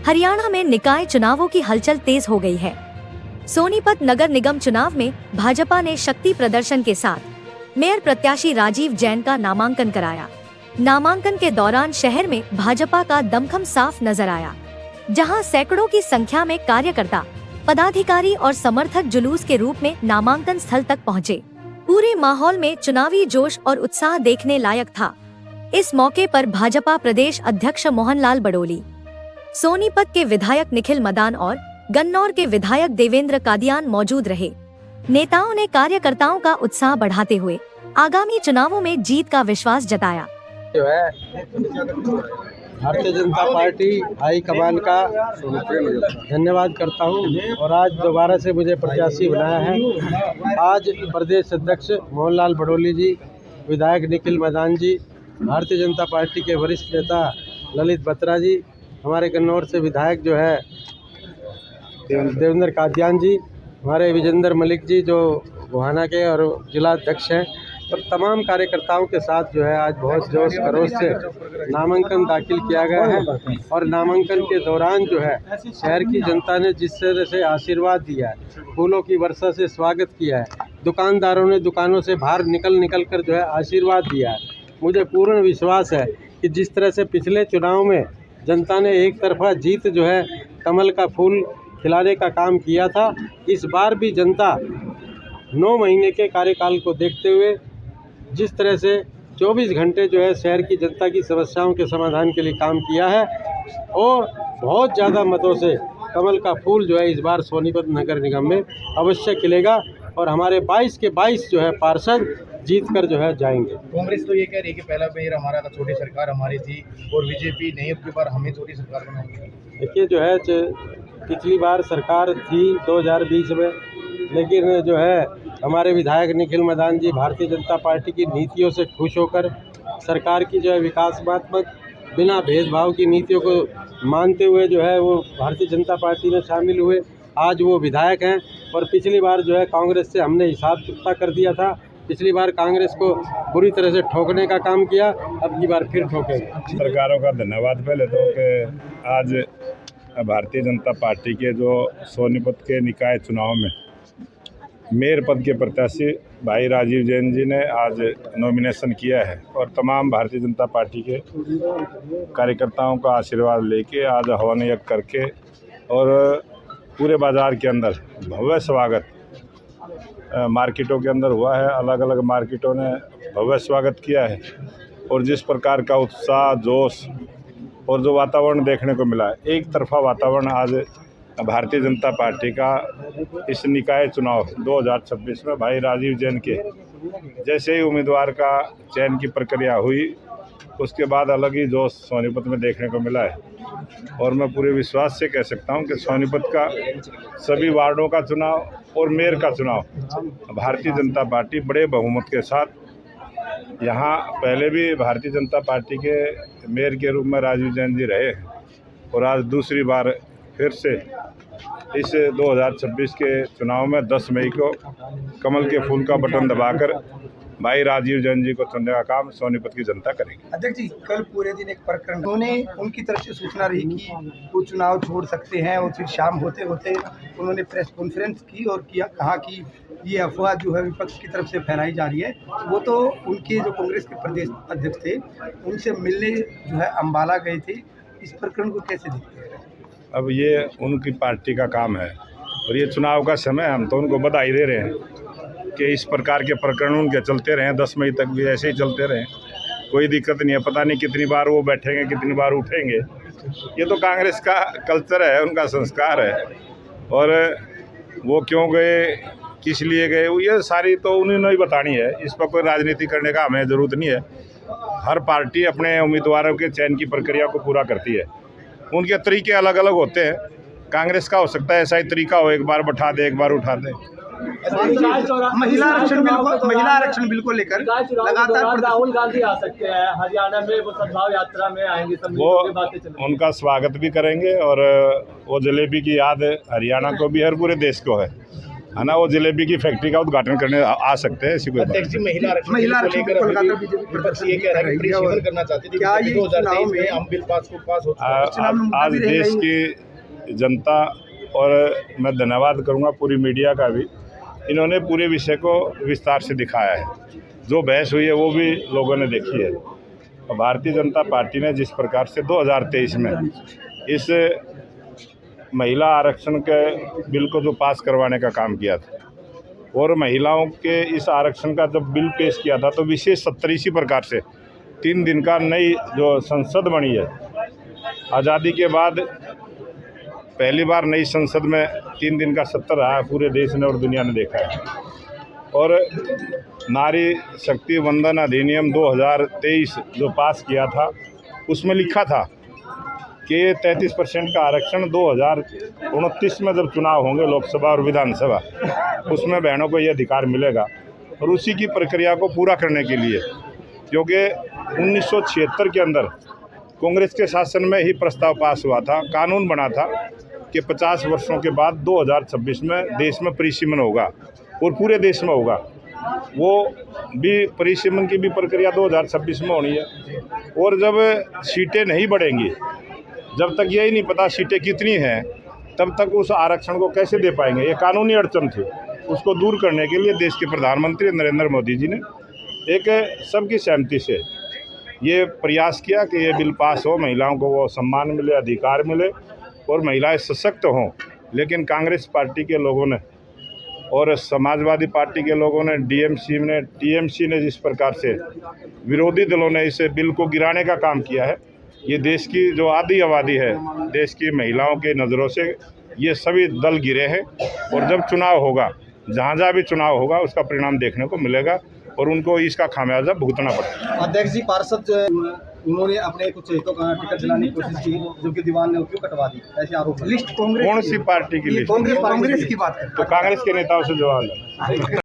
हरियाणा में निकाय चुनावों की हलचल तेज हो गई है। सोनीपत नगर निगम चुनाव में भाजपा ने शक्ति प्रदर्शन के साथ मेयर प्रत्याशी राजीव जैन का नामांकन कराया। नामांकन के दौरान शहर में भाजपा का दमखम साफ नजर आया, जहां सैकड़ों की संख्या में कार्यकर्ता, पदाधिकारी और समर्थक जुलूस के रूप में नामांकन स्थल तक पहुंचे। पूरे माहौल में चुनावी जोश और उत्साह देखने लायक था। इस मौके पर भाजपा प्रदेश अध्यक्ष मोहनलाल बड़ोली, सोनीपत के विधायक निखिल मदान और गन्नौर के विधायक देवेंद्र कादियान मौजूद रहे। नेताओं ने कार्यकर्ताओं का उत्साह बढ़ाते हुए आगामी चुनावों में जीत का विश्वास जताया। जो है भारतीय जनता पार्टी हाईकमान का धन्यवाद करता हूं और आज दोबारा से मुझे प्रत्याशी बनाया है। आज प्रदेश अध्यक्ष मोहनलाल बड़ोली जी, विधायक निखिल मदान जी, भारतीय जनता पार्टी के वरिष्ठ नेता ललित बत्रा जी, हमारे गन्नौर से विधायक जो है देवेंद्र कादियान जी, हमारे विजेंद्र मलिक जी जो गोहाना के और जिला अध्यक्ष हैं, और तमाम कार्यकर्ताओं के साथ जो है आज बहुत जोश खरोश से नामांकन दाखिल किया गया है। और नामांकन के दौरान जो है शहर की जनता ने जिस तरह से आशीर्वाद दिया है, फूलों की वर्षा से स्वागत किया है, दुकानदारों ने दुकानों से बाहर निकल कर जो है आशीर्वाद दिया है, मुझे पूर्ण विश्वास है कि जिस तरह से पिछले चुनाव में जनता ने एक तरफा जीत जो है कमल का फूल खिलाने का काम किया था, इस बार भी जनता 9 महीने के कार्यकाल को देखते हुए जिस तरह से 24 घंटे जो है शहर की जनता की समस्याओं के समाधान के लिए काम किया है और बहुत ज़्यादा मतों से कमल का फूल जो है इस बार सोनीपत नगर निगम में अवश्य खिलेगा और हमारे 22 के 22 जो है पार्षद जीत कर जो है जाएंगे। कांग्रेस तो ये कह रही है कि पहला मेयर हमारा था, छोटी सरकार हमारी थी, और बीजेपी नहीं, अब की बार हमें छोटी सरकार बनाएगी। देखिए जो है पिछली बार सरकार थी 2020 में, लेकिन जो है हमारे विधायक निखिल मदान जी भारतीय जनता पार्टी की नीतियों से खुश होकर सरकार की जो है विकासात्मक बिना भेदभाव की नीतियों को मानते हुए जो है वो भारतीय जनता पार्टी में शामिल हुए। आज वो विधायक हैं और पिछली बार जो है कांग्रेस से हमने हिसाब चुकता कर दिया था। पिछली बार कांग्रेस को बुरी तरह से ठोकने का काम किया, अब की बार फिर ठोकेंगे। सरकारों का धन्यवाद पहले तो कि आज भारतीय जनता पार्टी के जो सोनीपत के निकाय चुनाव में मेयर पद के प्रत्याशी भाई राजीव जैन जी ने आज नॉमिनेशन किया है और तमाम भारतीय जनता पार्टी के कार्यकर्ताओं का आशीर्वाद लेके आज हवन यज्ञ करके और पूरे बाज़ार के अंदर भव्य स्वागत मार्केटों के अंदर हुआ है। अलग अलग मार्केटों ने भव्य स्वागत किया है और जिस प्रकार का उत्साह, जोश और जो वातावरण देखने को मिला है, एक तरफा वातावरण आज भारतीय जनता पार्टी का इस निकाय चुनाव 2026 में भाई राजीव जैन के जैसे ही उम्मीदवार का चयन की प्रक्रिया हुई, उसके बाद अलग ही जोश सोनीपत में देखने को मिला है। और मैं पूरे विश्वास से कह सकता हूं कि सोनीपत का सभी वार्डों का चुनाव और मेयर का चुनाव भारतीय जनता पार्टी बड़े बहुमत के साथ, यहाँ पहले भी भारतीय जनता पार्टी के मेयर के रूप में राजीव जैन जी रहे और आज दूसरी बार फिर से इस 2026 के चुनाव में 10 मई को कमल के फूल का बटन दबाकर भाई राजीव जैन जी को चुनने का काम सोनीपत की जनता करेगी। अध्यक्ष जी, कल पूरे दिन एक प्रकरण उन्होंने उनकी तरफ से सूचना रही कि वो चुनाव छोड़ सकते हैं और फिर शाम होते होते उन्होंने प्रेस कॉन्फ्रेंस की और कहा कि ये अफवाह जो है विपक्ष की तरफ से फैलाई जा रही है। वो तो उनके जो कांग्रेस के प्रदेश अध्यक्ष थे उनसे मिलने जो है अम्बाला गए थे, इस प्रकरण को कैसे देखते हैं? अब ये उनकी पार्टी का काम है और ये चुनाव का समय, हम तो उनको बधाई दे रहे हैं कि इस प्रकार के प्रकरण उनके चलते रहें, 10 मई तक भी ऐसे ही चलते रहें, कोई दिक्कत नहीं है। पता नहीं कितनी बार वो बैठेंगे, कितनी बार उठेंगे, ये तो कांग्रेस का कल्चर है, उनका संस्कार है। और वो क्यों गए, किस लिए गए, ये सारी तो उन्होंने ही बतानी है। इस पर कोई राजनीति करने का हमें ज़रूरत नहीं है। हर पार्टी अपने उम्मीदवारों के चयन की प्रक्रिया को पूरा करती है, उनके तरीके अलग अलग होते हैं। कांग्रेस का हो सकता है ऐसा ही तरीका हो, एक बार बैठा दे, एक बार उठा दे। महिला आरक्षण बिल को लेकर लगातार राहुल गांधी आ सकते हैं हरियाणा में, वो सद्भाव यात्रा में आएंगे, वो उनका स्वागत भी करेंगे और वो जलेबी की याद हरियाणा को भी, हर पूरे देश को है। है ना, वो जलेबी की फैक्ट्री का उद्घाटन करने आ सकते हैं। ऐसी कोई बात नहीं। महिला आरक्षण को लेकर बीजेपी प्रदर्शन ये कह रही है और करना चाहती थी। क्या ये 2023 में हम बिल पास हो आज देश की जनता और मैं धन्यवाद करूंगा पूरी मीडिया का भी, इन्होंने पूरे विषय को विस्तार से दिखाया है। जो बहस हुई है वो भी लोगों ने देखी है। और भारतीय जनता पार्टी ने जिस प्रकार से 2023 में इस महिला आरक्षण के बिल को जो पास करवाने का काम किया था और महिलाओं के इस आरक्षण का जब बिल पेश किया था तो विशेष सत्र इसी प्रकार से 3 दिन का नई जो संसद बनी है, आज़ादी के बाद पहली बार नई संसद में 3 दिन का सत्र रहा है, पूरे देश ने और दुनिया ने देखा है। और नारी शक्ति वंदन अधिनियम 2023 जो पास किया था उसमें लिखा था कि 33% का आरक्षण 2029 में जब चुनाव होंगे लोकसभा और विधानसभा, उसमें बहनों को ये अधिकार मिलेगा। और उसी की प्रक्रिया को पूरा करने के लिए, क्योंकि 1976 के अंदर कांग्रेस के शासन में ही प्रस्ताव पास हुआ था, कानून बना था कि 50 वर्षों के बाद 2026 में देश में परिसीमन होगा और पूरे देश में होगा। वो भी परिसीमन की भी प्रक्रिया 2026 में होनी है। और जब सीटें नहीं बढ़ेंगी, जब तक यही नहीं पता सीटें कितनी हैं, तब तक उस आरक्षण को कैसे दे पाएंगे। ये कानूनी अड़चन थी, उसको दूर करने के लिए देश के प्रधानमंत्री नरेंद्र मोदी जी ने एक सबकी सहमति से ये प्रयास किया कि ये बिल पास हो, महिलाओं को वो सम्मान मिले, अधिकार मिले और महिलाएं सशक्त हों। लेकिन कांग्रेस पार्टी के लोगों ने और समाजवादी पार्टी के लोगों ने, टीएमसी ने जिस प्रकार से विरोधी दलों ने इस बिल को गिराने का काम किया है, ये देश की जो आधी आबादी है, देश की महिलाओं की नज़रों से ये सभी दल गिरे हैं। और जब चुनाव होगा, जहाँ भी चुनाव होगा, उसका परिणाम देखने को मिलेगा और उनको इसका खामियाजा भुगतना पड़ेगा। अध्यक्ष जी, पार्षद जो है उन्होंने अपने कुछ हितों का टिकट दिलाने की कोशिश की, जो कि दीवान ने उपयोग कटवा दी, ऐसे आरोप। लिस्ट कांग्रेस कौन सी पार्टी की लिस्ट? कांग्रेस की बात है तो कांग्रेस के नेताओं से जवाब है।